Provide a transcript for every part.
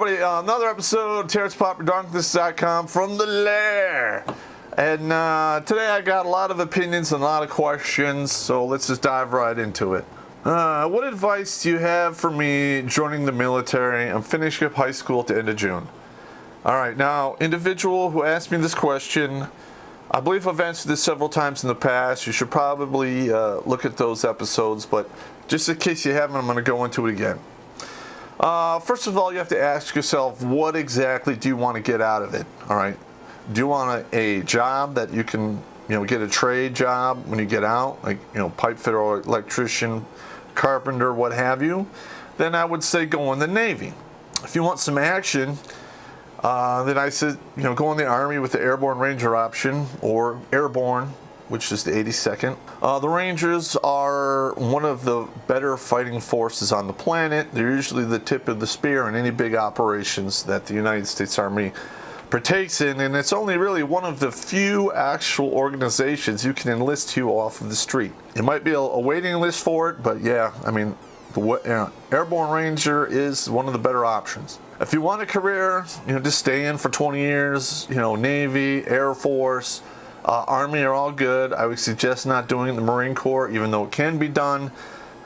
everybody, another episode of TerrencePopPerDarkness.com from the Lair. And today I got a lot of opinions and a lot of questions, so let's just dive right into it. What advice do you have for me joining the military? I'm finishing up high school at the end of June. Alright, now, individual who asked me this question, I believe I've answered this several times in the past. You should probably look at those episodes, but just in case you haven't, I'm going to go into it again. First of all, you have to ask yourself, what exactly do you want to get out of it? All right. Do you want a job that you can, get a trade job when you get out, like, pipe fitter or electrician, carpenter, what have you? Then I would say go in the Navy. If you want some action, then I said, go in the Army with the Airborne Ranger option, or Airborne, which is the 82nd. The Rangers are one of the better fighting forces on the planet. They're usually the tip of the spear in any big operations that the United States Army partakes in, and it's only really one of the few actual organizations you can enlist to off of the street. It might be a waiting list for it, but yeah, I mean, the Airborne Ranger is one of the better options. If you want a career, just stay in for 20 years, Navy, Air Force, Army are all good. I would suggest not doing the Marine Corps, even though it can be done.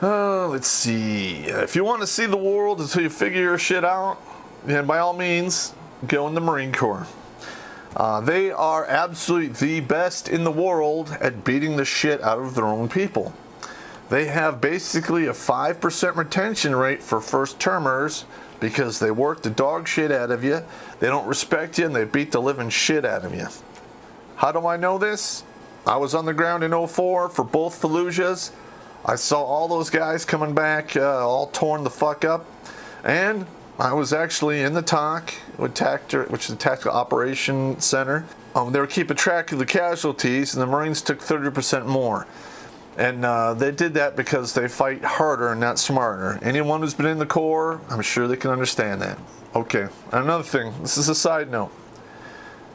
Let's see. If you want to see the world until you figure your shit out, then by all means, go in the Marine Corps. They are absolutely the best in the world at beating the shit out of their own people. They have basically a 5% retention rate for first-termers because they work the dog shit out of you, they don't respect you, and they beat the living shit out of you. How do I know this? I was on the ground in 2004 for both Fallujahs. I saw all those guys coming back all torn the fuck up. And I was actually in the TOC, which is the Tactical Operation Center. They were keeping track of the casualties, and the Marines took 30% more. And they did that because they fight harder and not smarter. Anyone who's been in the Corps, I'm sure they can understand that. Okay, another thing. This is a side note.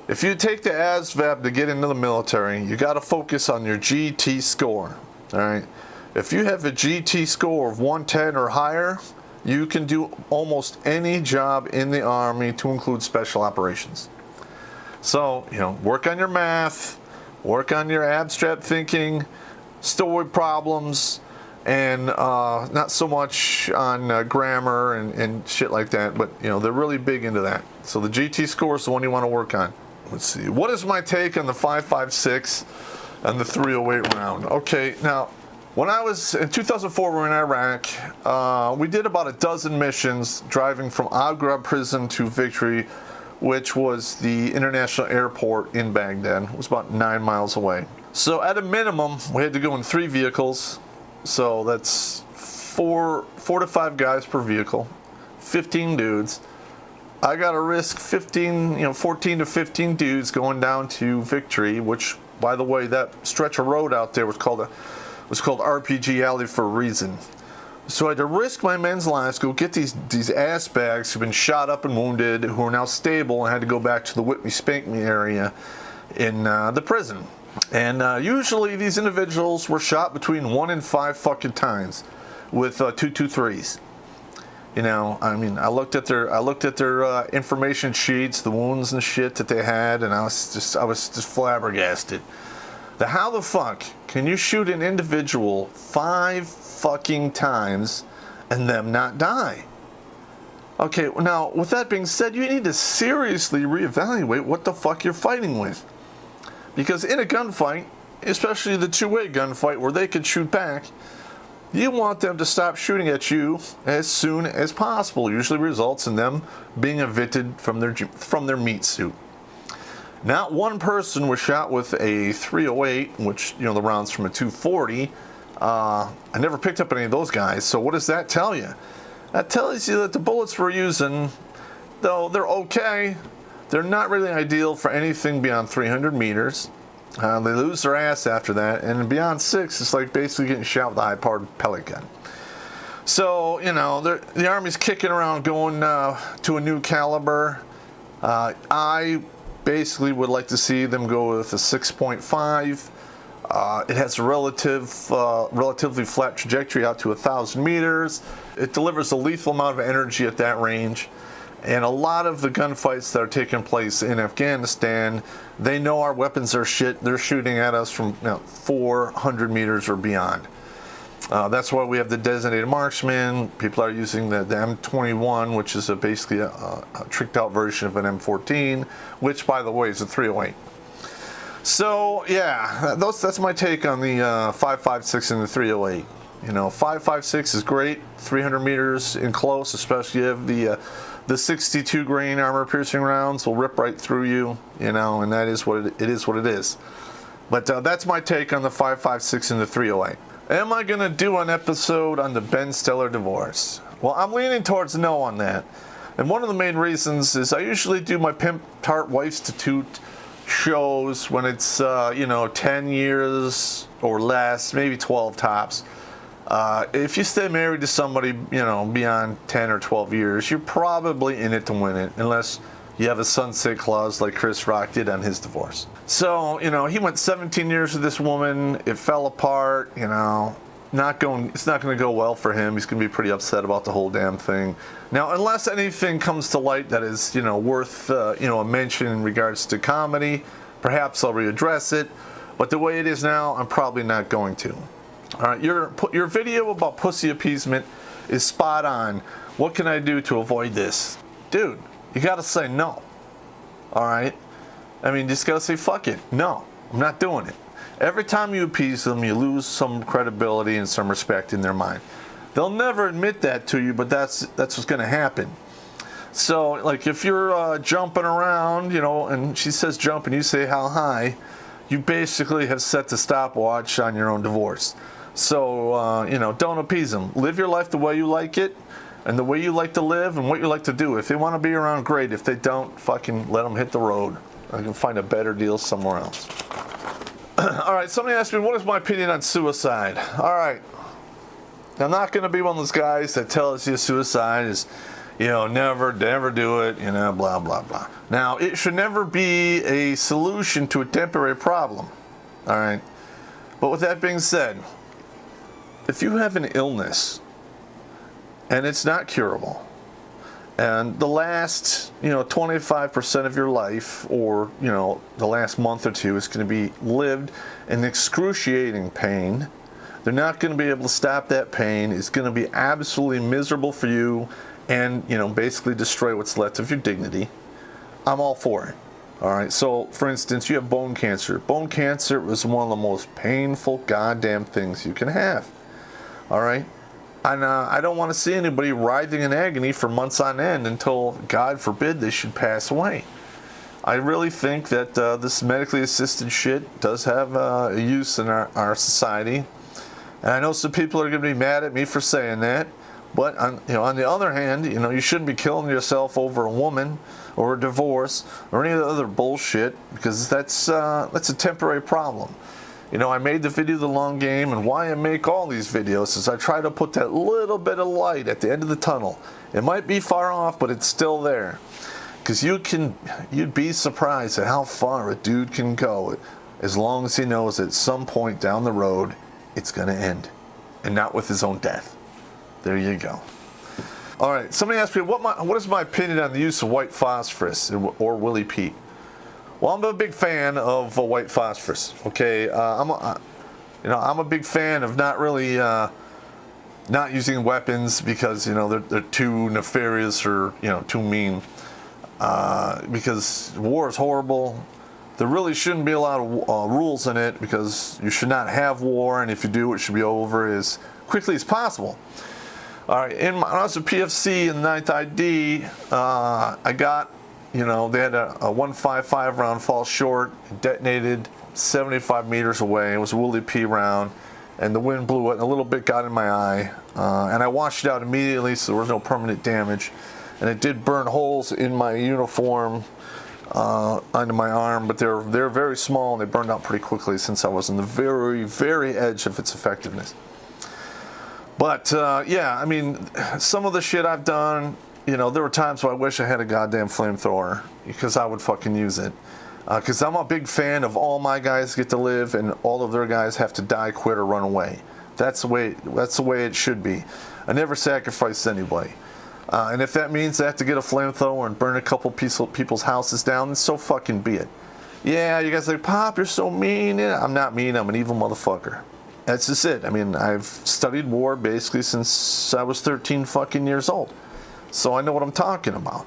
If you take the ASVAB to get into the military, you got to focus on your GT score. All right. If you have a GT score of 110 or higher, you can do almost any job in the Army, to include special operations. So, work on your math, work on your abstract thinking, story problems, and not so much on grammar and shit like that. But they're really big into that. So the GT score is the one you want to work on. Let's see. What is my take on the 5.56 and the 308 round? Okay, now, when I was in 2004, we were in Iraq. We did about a dozen missions driving from Agra prison to Victory, which was the international airport in Baghdad. It was about 9 miles away. So at a minimum, we had to go in 3 vehicles. So that's four to five guys per vehicle, 15 dudes. I got to risk 14 to 15 dudes going down to Victory, which, by the way, that stretch of road out there was called RPG Alley for a reason. So I had to risk my men's lives, go get these ass bags who've been shot up and wounded, who are now stable, and had to go back to the Whip Me Spank Me area in the prison. And usually these individuals were shot between 1 and 5 fucking times with 223s. I looked at their information sheets, the wounds and shit that they had, and I was just flabbergasted. How the fuck can you shoot an individual 5 fucking times and them not die? Okay, now with that being said, you need to seriously reevaluate what the fuck you're fighting with, because in a gunfight, especially the two-way gunfight where they can shoot back, you want them to stop shooting at you as soon as possible. Usually results in them being evicted from their meat suit. Not one person was shot with a 308, which, the rounds from a 240. I never picked up any of those guys. So what does that tell you? That tells you that the bullets we're using, though they're okay, they're not really ideal for anything beyond 300 meters. They lose their ass after that, and beyond 6, it's like basically getting shot with a high-powered pellet gun. So, the Army's kicking around going to a new caliber. I basically would like to see them go with a 6.5. It has a relatively flat trajectory out to 1,000 meters. It delivers a lethal amount of energy at that range. And a lot of the gunfights that are taking place in Afghanistan, they know our weapons are shit. They're shooting at us from 400 meters or beyond. That's why we have the designated marksman. People are using the M21, which is basically a tricked out version of an M14, which, by the way, is a 308. So, yeah, that's my take on the 5.56 and the 308. 5.56 is great, 300 meters in close, especially if you have the 62 grain armor piercing rounds will rip right through you, and that is what it is. What it is. But that's my take on the 5.56 and the 308. Am I going to do an episode on the Ben Stiller divorce? Well, I'm leaning towards no on that. And one of the main reasons is I usually do my Pimp Tart Wife's Tattoo shows when it's, 10 years or less, maybe 12 tops. If you stay married to somebody, beyond 10 or 12 years, you're probably in it to win it, unless you have a sunset clause like Chris Rock did on his divorce. So, he went 17 years with this woman. It fell apart, it's not going to go well for him. He's going to be pretty upset about the whole damn thing. Now, unless anything comes to light that is, worth, a mention in regards to comedy, perhaps I'll readdress it. But the way it is now, I'm probably not going to. All right, your video about pussy appeasement is spot on. What can I do to avoid this? Dude, you got to say no. All right? I mean, just got to say, fuck it. No, I'm not doing it. Every time you appease them, you lose some credibility and some respect in their mind. They'll never admit that to you, but that's what's going to happen. So, like, if you're jumping around, and she says jump and you say how high, you basically have set the stopwatch on your own divorce. So, don't appease them. Live your life the way you like it and the way you like to live and what you like to do. If they want to be around, great. If they don't, fucking let them hit the road. I can find a better deal somewhere else. All right, somebody asked me, what is my opinion on suicide? All right. I'm not going to be one of those guys that tells you suicide is, never do it, blah, blah, blah. Now, it should never be a solution to a temporary problem. All right. But with that being said, if you have an illness and it's not curable, and the last, 25% of your life, or, the last month or two is going to be lived in excruciating pain, they're not going to be able to stop that pain. It's going to be absolutely miserable for you and, basically destroy what's left of your dignity. I'm all for it. All right. So, for instance, you have bone cancer. Bone cancer is one of the most painful goddamn things you can have. All right. And I don't want to see anybody writhing in agony for months on end until, God forbid, they should pass away. I really think that this medically assisted shit does have a use in our society. And I know some people are going to be mad at me for saying that. But on the other hand, you shouldn't be killing yourself over a woman or a divorce or any other bullshit, because that's a temporary problem. I made the video The Long Game, and why I make all these videos is I try to put that little bit of light at the end of the tunnel. It might be far off, but it's still there. Because you'd be surprised at how far a dude can go as long as he knows at some point down the road it's going to end, and not with his own death. There you go. All right, somebody asked me what is my opinion on the use of white phosphorus or Willie Pete. Well, I'm a big fan of white phosphorus. Okay, I'm a big fan of not really not using weapons because they're too nefarious or too mean. Because war is horrible. There really shouldn't be a lot of rules in it, because you should not have war, and if you do, it should be over as quickly as possible. All right, when I was a PFC in the 9th ID, I got, they had a 155 round fall short. It detonated 75 meters away. It was a Willie P round, and the wind blew it, and a little bit got in my eye, and I washed it out immediately, so there was no permanent damage. And it did burn holes in my uniform under my arm, but they're very small, and they burned out pretty quickly since I was on the very, very edge of its effectiveness. But, yeah, I mean, some of the shit I've done, there were times where I wish I had a goddamn flamethrower, because I would fucking use it. Because I'm a big fan of all my guys get to live, and all of their guys have to die, quit, or run away. That's the way it should be. I never sacrificed anybody. And if that means I have to get a flamethrower and burn a couple people's houses down, then so fucking be it. Yeah, you guys are like, Pop, you're so mean. Yeah, I'm not mean. I'm an evil motherfucker. That's just it. I mean, I've studied war basically since I was 13 fucking years old. So I know what I'm talking about.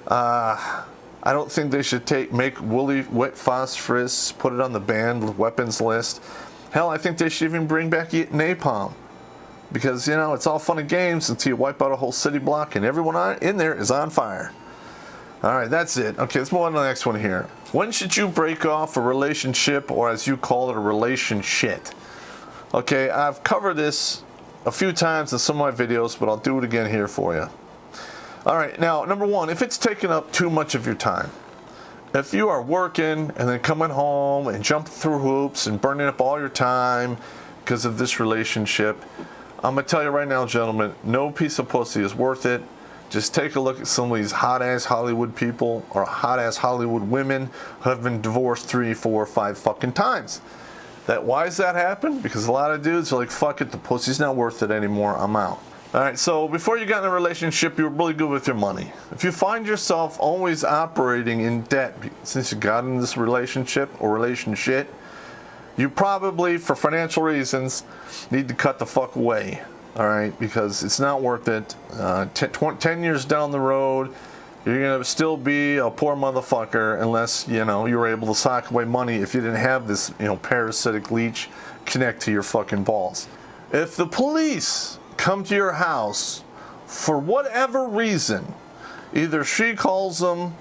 I don't think they should make woolly wet phosphorus, put it on the banned weapons list. Hell, I think they should even bring back napalm. Because, you know, it's all fun and games until you wipe out a whole city block and everyone in there is on fire. Alright, that's it. Okay, let's move on to the next one here. When should you break off a relationship, or as you call it, a relationship? Okay, I've covered this a few times in some of my videos, but I'll do it again here for you. Alright, now, number one, if it's taking up too much of your time, if you are working and then coming home and jumping through hoops and burning up all your time because of this relationship, I'm going to tell you right now, gentlemen, no piece of pussy is worth it. Just take a look at some of these hot-ass Hollywood people or hot-ass Hollywood women who have been divorced 3, 4, 5 fucking times. Why does that happen? Because a lot of dudes are like, fuck it, the pussy's not worth it anymore, I'm out. Alright, so before you got in a relationship, you were really good with your money. If you find yourself always operating in debt since you got in this relationship or relationship, you probably, for financial reasons, need to cut the fuck away. Alright, because it's not worth it. 10 years down the road, you're going to still be a poor motherfucker unless, you know, you were able to sock away money if you didn't have this, you know, parasitic leech connect to your fucking balls. If the police come to your house for whatever reason, either she calls them,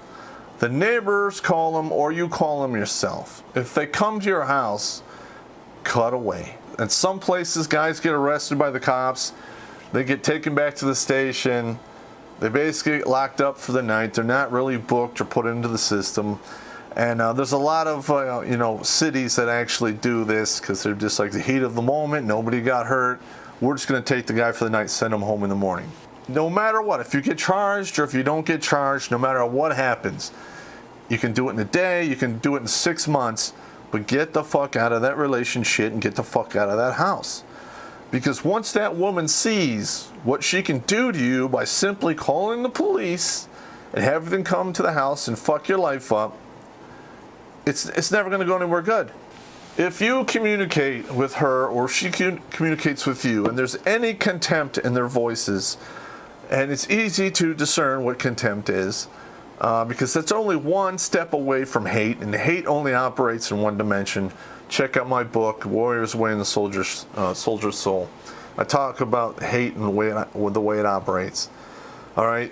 the neighbors call them, or you call them yourself. If they come to your house, cut away. And some places, guys get arrested by the cops. They get taken back to the station. They basically get locked up for the night. They're not really booked or put into the system. And there's a lot of you know, cities that actually do this because they're just like the heat of the moment. Nobody got hurt. We're just going to take the guy for the night, send him home in the morning. No matter what, if you get charged or if you don't get charged, no matter what happens, you can do it in a day, you can do it in 6 months, but get the fuck out of that relationship and get the fuck out of that house. Because once that woman sees what she can do to you by simply calling the police and having them come to the house and fuck your life up, it's never going to go anywhere good. If you communicate with her or she communicates with you and there's any contempt in their voices, and it's easy to discern what contempt is, because that's only one step away from hate, and hate only operates in one dimension. Check out my book, Warrior's Way and the Soldier's Soul. I talk about hate and the way it operates. All right.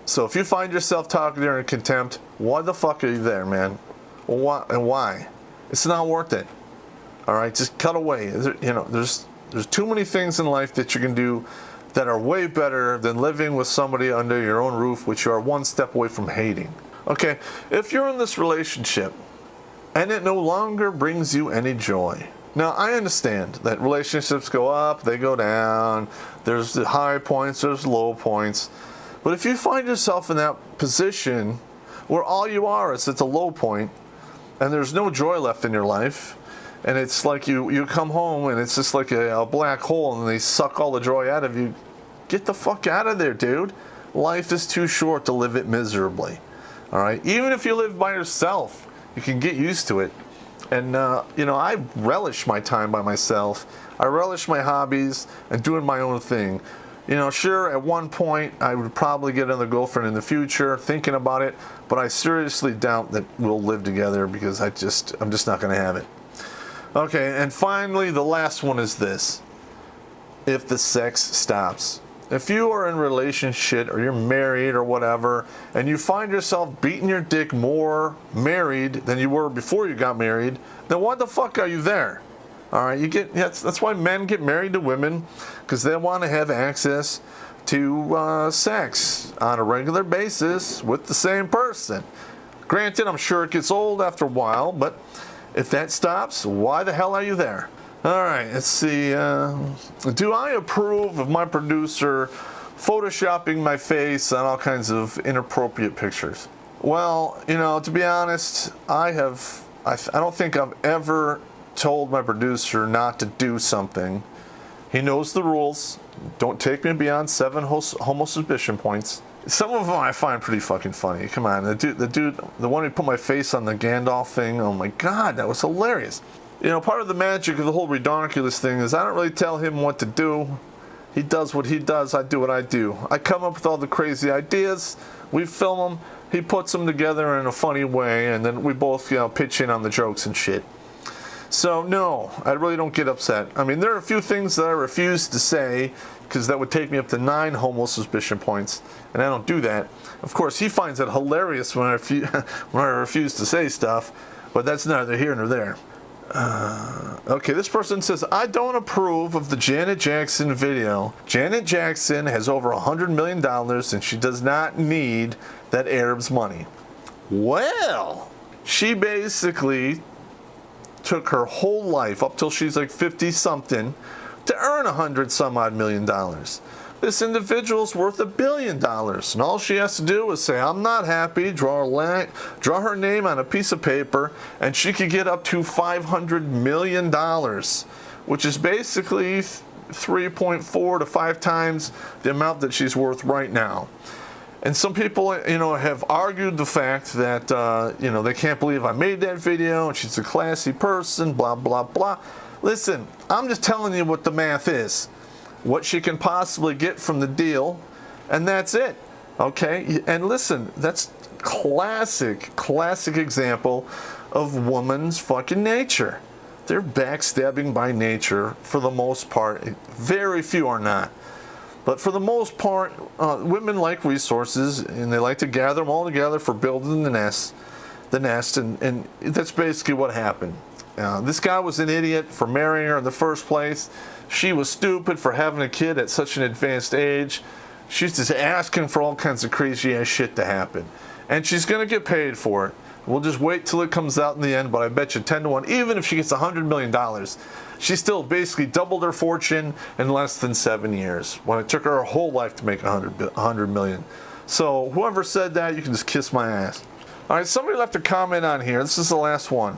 So if you find yourself talking to her in contempt, why the fuck are you there, man? Why? It's not worth it. All right, just cut away. You know, there's too many things in life that you can do that are way better than living with somebody under your own roof, which you are one step away from hating. Okay, if you're in this relationship and it no longer brings you any joy. Now, I understand that relationships go up, they go down. There's the high points, there's low points. But if you find yourself in that position where all you are is at the low point, and there's no joy left in your life, and it's like you come home and it's just like a black hole and they suck all the joy out of you, get the fuck out of there, dude. Life is too short to live it miserably. All right? Even if you live by yourself, you can get used to it. And, you know, I relish my time by myself. I relish my hobbies and doing my own thing. You know, sure, at one point, I would probably get another girlfriend in the future, thinking about it, but I seriously doubt that we'll live together because I'm just not going to have it. Okay, and finally, the last one is this. If the sex stops. If you are in a relationship or you're married or whatever, and you find yourself beating your dick more married than you were before you got married, then why the fuck are you there? All right, that's why men get married to women, because they want to have access to sex on a regular basis with the same person. Granted, I'm sure it gets old after a while, but if that stops, why the hell are you there? All right, let's see. Do I approve of my producer photoshopping my face on all kinds of inappropriate pictures? Well, you know, to be honest, I don't think I've ever told my producer not to do something He knows the rules. Don't take me beyond 7 homo suspicion points. Some of them I find pretty fucking funny. Come on, the one who put my face on the Gandalf thing. Oh my god, that was hilarious. You know, part of the magic of the whole redonkulous thing is I don't really tell him what to do. He does what he does. I do what I do. I come up with all the crazy ideas. We film them. He puts them together in a funny way, and then we both, pitch in on the jokes and shit. So no, I really don't get upset. I mean, there are a few things that I refuse to say because that would take me up to 9 homo suspicion points, and I don't do that. Of course, he finds it hilarious when I refuse to say stuff, but that's neither here nor there. Okay, this person says, I don't approve of the Janet Jackson video. Janet Jackson has over $100 million and she does not need that Arab's money. Well, she basically took her whole life up till she's like 50 something to earn $100 some odd million. This individual's worth $1 billion, and all she has to do is say, I'm not happy, draw her name on a piece of paper, and she could get up to $500 million, which is basically 3.4 to 5 times the amount that she's worth right now. And some people, have argued the fact that, they can't believe I made that video, and she's a classy person, blah, blah, blah. Listen, I'm just telling you what the math is. What she can possibly get from the deal, and that's it. Okay? And listen, that's classic example of woman's fucking nature. They're backstabbing by nature for the most part. Very few are not. But for the most part, women like resources, and they like to gather them all together for building the nest, and that's basically what happened. This guy was an idiot for marrying her in the first place. She was stupid for having a kid at such an advanced age. She's just asking for all kinds of crazy ass shit to happen. And she's going to get paid for it. We'll just wait till it comes out in the end, but I bet you 10 to 1, even if she gets $100 million, she still basically doubled her fortune in less than 7 years, when it took her whole life to make $100 million. So whoever said that, you can just kiss my ass. All right, somebody left a comment on here. This is the last one.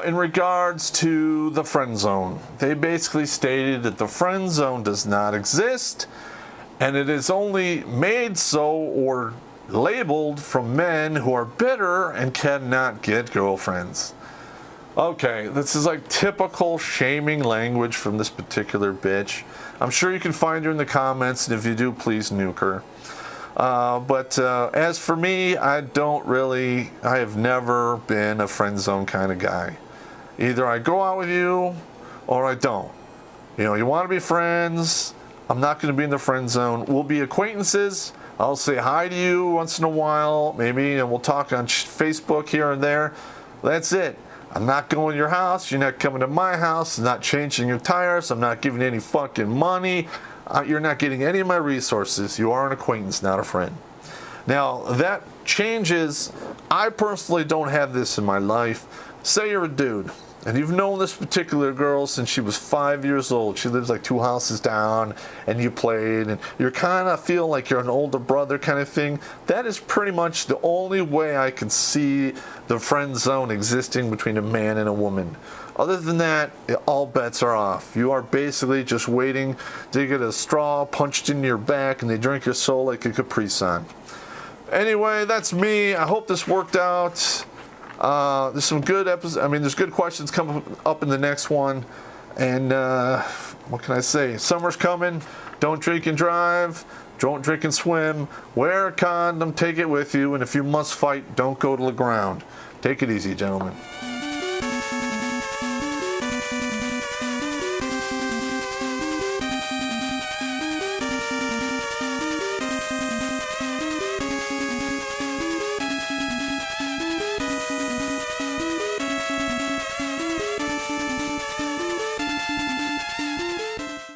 In regards to the friend zone, they basically stated that the friend zone does not exist, and it is only made so or labeled from men who are bitter and cannot get girlfriends. Okay, this is like typical shaming language from this particular bitch. I'm sure you can find her in the comments, and if you do, please nuke her. But as for me, I have never been a friend zone kind of guy. Either I go out with you or I don't. You want to be friends, I'm not going to be in the friend zone. We'll be acquaintances. I'll say hi to you once in a while, maybe, and we'll talk on Facebook here and there. That's it. I'm not going to your house. You're not coming to my house. I'm not changing your tires. I'm not giving you any fucking money. You're not getting any of my resources. You are an acquaintance, not a friend. Now, that changes. I personally don't have this in my life. Say you're a dude, and you've known this particular girl since she was 5 years old. She lives like 2 houses down, and you played, and you're kind of feel like you're an older brother kind of thing. That is pretty much the only way I can see the friend zone existing between a man and a woman. Other than that, all bets are off. You are basically just waiting to get a straw punched in your back and they drink your soul like a Capri Sun. Anyway, that's me. I hope this worked out. There's some good there's good questions coming up in the next one. And what can I say? Summer's coming. Don't drink and drive. Don't drink and swim. Wear a condom. Take it with you. And if you must fight, don't go to the ground. Take it easy, gentlemen.